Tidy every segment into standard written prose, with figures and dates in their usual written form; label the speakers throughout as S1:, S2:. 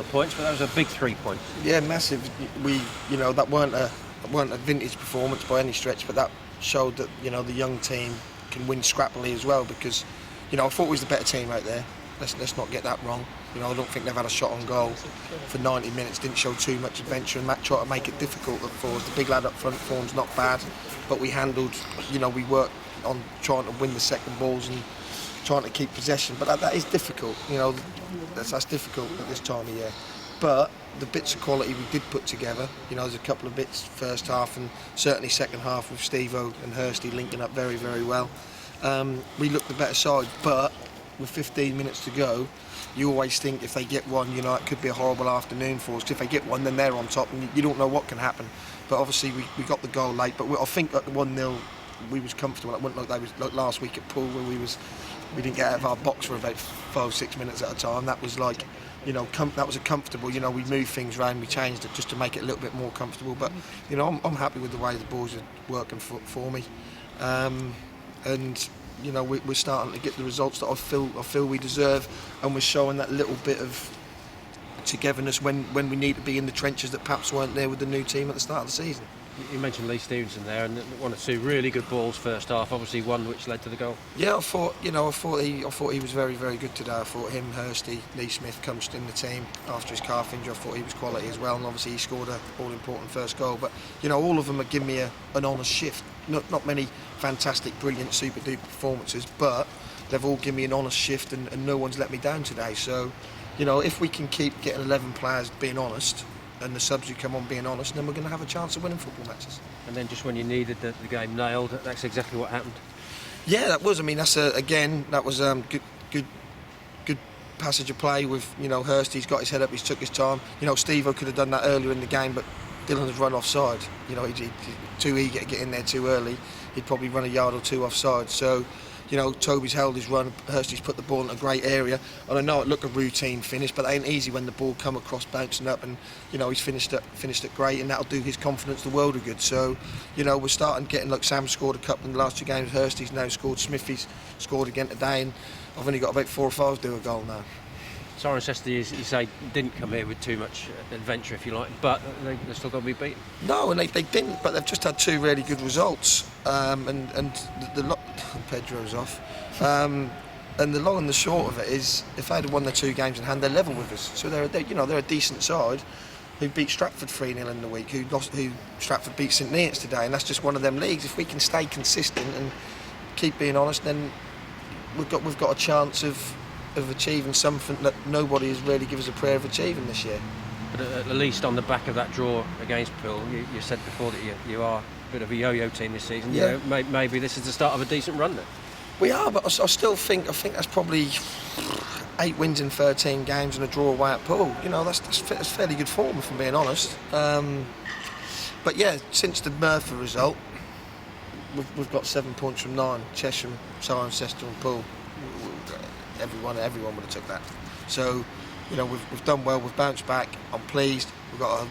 S1: of points, but that was a big 3 points.
S2: Yeah, massive. That weren't a vintage performance by any stretch, but that showed that the young team can win scrappily as well. Because I thought we was the better team out there. Let's not get that wrong. I don't think they've had a shot on goal for 90 minutes. Didn't show too much adventure, and Matt tried to make it difficult for us. The big lad up front form's not bad, but we handled. We worked on trying to win the second balls and trying to keep possession. But that is difficult. That's difficult at this time of year. But the bits of quality we did put together, there's a couple of bits first half and certainly second half with Steve-O and Hursty linking up very, very well. We looked the better side, but with 15 minutes to go, you always think if they get one, it could be a horrible afternoon for us. 'Cause if they get one, then they're on top, and you don't know what can happen. But obviously we got the goal late. But I think at the 1-0, we was comfortable. It wasn't like last week at Poole where we didn't get out of our box for about 5-6 minutes at a time. That was like, that was a comfortable. We moved things around, we changed it just to make it a little bit more comfortable. But I'm happy with the way the boys are working for me, and we're starting to get the results that I feel we deserve, and we're showing that little bit of togetherness when we need to be in the trenches that perhaps weren't there with the new team at the start of the season.
S1: You mentioned Lee Stevenson there, and one or two really good balls first half. Obviously, one which led to the goal.
S2: Yeah, I thought he was very, very good today. I thought him, Hursty, Lee Smith coached in the team after his calf injury. I thought he was quality as well, and obviously he scored a all-important first goal. But all of them have given me an honest shift. Not many fantastic, brilliant, super-duper performances, but they've all given me an honest shift, and no one's let me down today. So, if we can keep getting 11 players being honest, and the subs who come on being honest, then we're going to have a chance of winning football matches.
S1: And then just when you needed the game nailed, that's exactly what happened.
S2: Yeah, that was. I mean, that was good passage of play with Hursty's got his head up, he's took his time. Steve-O could have done that earlier in the game, but Dylan has run offside. He's too eager to get in there too early. He'd probably run a yard or two offside. So, Toby's held his run, Hursty's put the ball in a great area. And I know it looked a routine finish, but it ain't easy when the ball come across bouncing up, and he's finished it great, and that'll do his confidence the world of good. So, we're starting getting, like, Sam scored a couple in the last two games, Hursty's now scored, Smithy's scored again today, and I've only got about 4 or 5 do a goal now.
S1: Cirencester, you say, didn't come here with too much adventure, if you like, but they're still going to be beaten.
S2: No, and they didn't, but they've just had 2 really good results. And Pedro's off. And the long and the short of it is, if they had won their 2 games in hand, they're level with us. So they're a decent side who beat Stratford 3-0 in the week, who Stratford beat St Neots today, and that's just one of them leagues. If we can stay consistent and keep being honest, then we've got a chance of achieving something that nobody has really given us a prayer of achieving this year.
S1: But at least on the back of that draw against Poole, you said before that you are a bit of a yo-yo team this season.
S2: Yeah.
S1: Maybe this is the start of a decent run then.
S2: We are, but I still think that's probably 8 wins in 13 games and a draw away at Poole. That's fairly good form, if I'm being honest. But yeah, since the Merthyr result, we've got 7 points from 9. Chesham, Cirencester and Poole. Everyone would have took that. So, we've done well. We've bounced back. I'm pleased. We've got a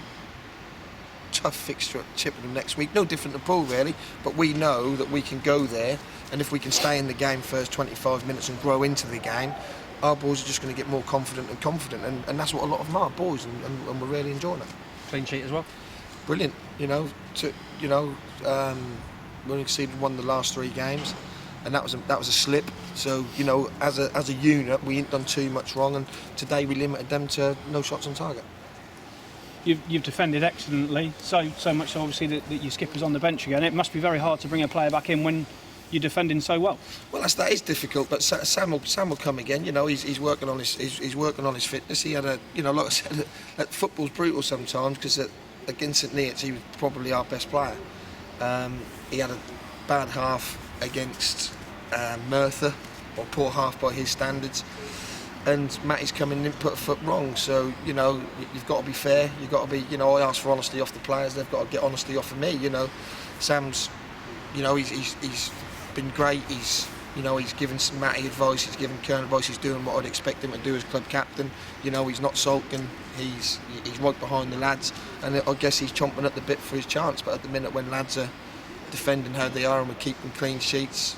S2: tough fixture at Chippenham next week. No different to Poole really, but we know that we can go there, and if we can stay in the game first 25 minutes and grow into the game, our boys are just going to get more confident, and that's what a lot of them are, boys, and we're really enjoying it.
S1: Clean sheet as well.
S2: Brilliant. We only conceded 1 the last 3 games. And that was a slip. So as a unit, we ain't done too much wrong, and today we limited them to no shots on target.
S3: You've defended excellently, so much so obviously that your skipper's on the bench again. It must be very hard to bring a player back in when you're defending so well. Well,
S2: that is difficult, but Sam will come again. He's working on his fitness. He had like I said, football's brutal sometimes, because against St Neots he was probably our best player. He had a bad half against Merthyr, or poor half by his standards, and Matty's come in and didn't put a foot wrong. So you've got to be fair. You've got to be. I ask for honesty off the players. They've got to get honesty off of me. Sam's, he's been great. He's given Matty advice. He's given Kern advice. He's doing what I'd expect him to do as club captain. He's not sulking. He's right behind the lads, and I guess he's chomping at the bit for his chance. But at the minute when lads are defending how they are and we're keeping clean sheets,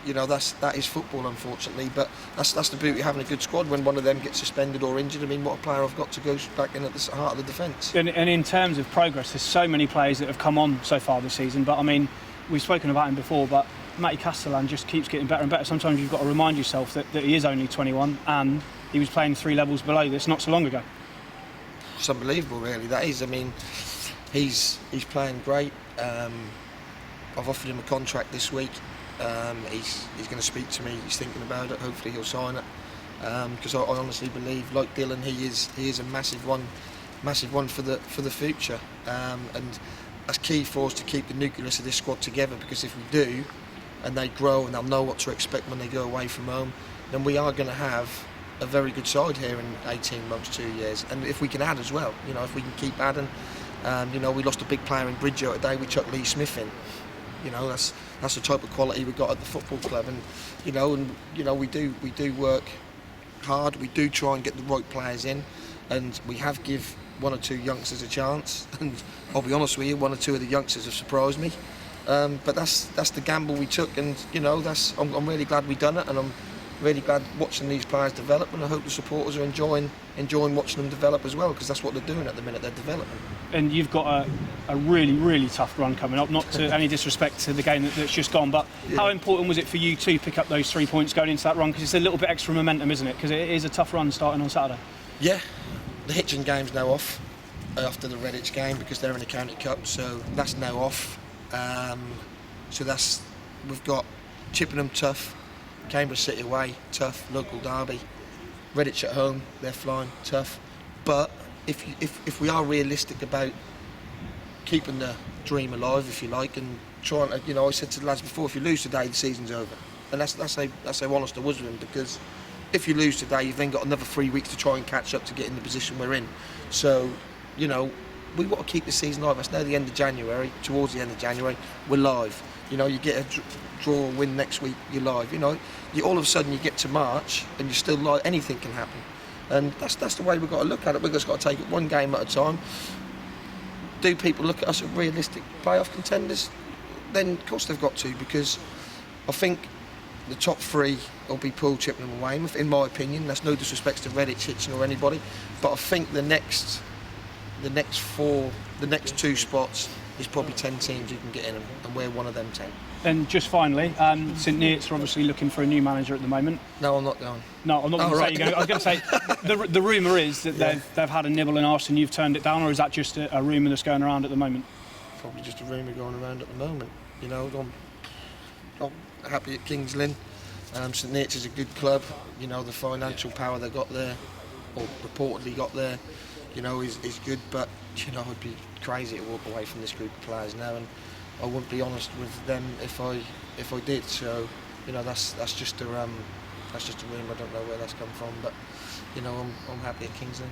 S2: that is football, unfortunately. But that's the beauty of having a good squad. When one of them gets suspended or injured, I mean, what a player I've got to go back in at the heart of the defence.
S3: And in terms of progress, there's so many players that have come on so far this season. But I mean, we've spoken about him before, but Matty Castellan just keeps getting better and better. Sometimes you've got to remind yourself that he is only 21 and he was playing 3 levels below this not so long ago.
S2: It's unbelievable, really. That is. I mean, he's playing great. I've offered him a contract this week. He's going to speak to me. He's thinking about it. Hopefully he'll sign it. Because I honestly believe, like Dylan, he is a massive one for the future. And that's key for us to keep the nucleus of this squad together. Because if we do, and they grow and they'll know what to expect when they go away from home, then we are going to have a very good side here in 18 months, 2 years. And if we can add as well, if we can keep adding. We lost a big player in Bridgeo today. We chucked Lee Smith in. That's the type of quality we got at the football club, and we do work hard. We do try and get the right players in, and we have give 1 or 2 youngsters a chance. And I'll be honest with you, 1 or 2 of the youngsters have surprised me. But that's the gamble we took, and I'm really glad we done it, and I'm really glad watching these players develop, and I hope the supporters are enjoying watching them develop as well, because that's what they're doing at the minute. They're developing.
S3: And you've got a really, really tough run coming up. Not to any disrespect to the game that's just gone, but how important was it for you to pick up those 3 points going into that run? Because it's a little bit extra momentum, isn't it? Because it is a tough run starting on Saturday.
S2: Yeah, the Hitchin game's now off after the Redditch game because they're in the County Cup, so that's now off. We've got Chippenham tough, Cambridge City away tough, local derby, Redditch at home, they're flying tough. But if we are realistic about keeping the dream alive, if you like, and trying to, I said to the lads before, if you lose today, the season's over. And that's how honest I was with them, because if you lose today, you've then got another 3 weeks to try and catch up to get in the position we're in. So, we want to keep the season alive. It's now the end of January, towards the end of January, we're live. You get a draw or win next week, you're live. All of a sudden you get to March and you're still live. Anything can happen. And that's the way we've got to look at it. We've just got to take it one game at a time. Do people look at us as realistic playoff contenders? Then of course they've got to, because I think the top 3 will be Poole, Chippenham and Weymouth, in my opinion. That's no disrespect to Redditch, Hitchin or anybody, but I think the next 2 spots is probably 10 teams you can get in them, and we're one of them 10.
S3: And just finally, St Neots are obviously looking for a new manager at the moment.
S2: No, I'm not going.
S3: No, I'm not going to say you're going. I was going to say the rumour is that they've had a nibble and asked and you've turned it down, or is that just a rumour that's going around at the moment?
S2: Probably just a rumour going around at the moment. I'm happy at Kings Lynn. St Neots is a good club. The financial power they got there, or reportedly got there, is good. But I'd be crazy to walk away from this group of players now, and I wouldn't be honest with them if I did. So that's just a rumour. I don't know where that's come from, but I'm happy at Kings Lynn.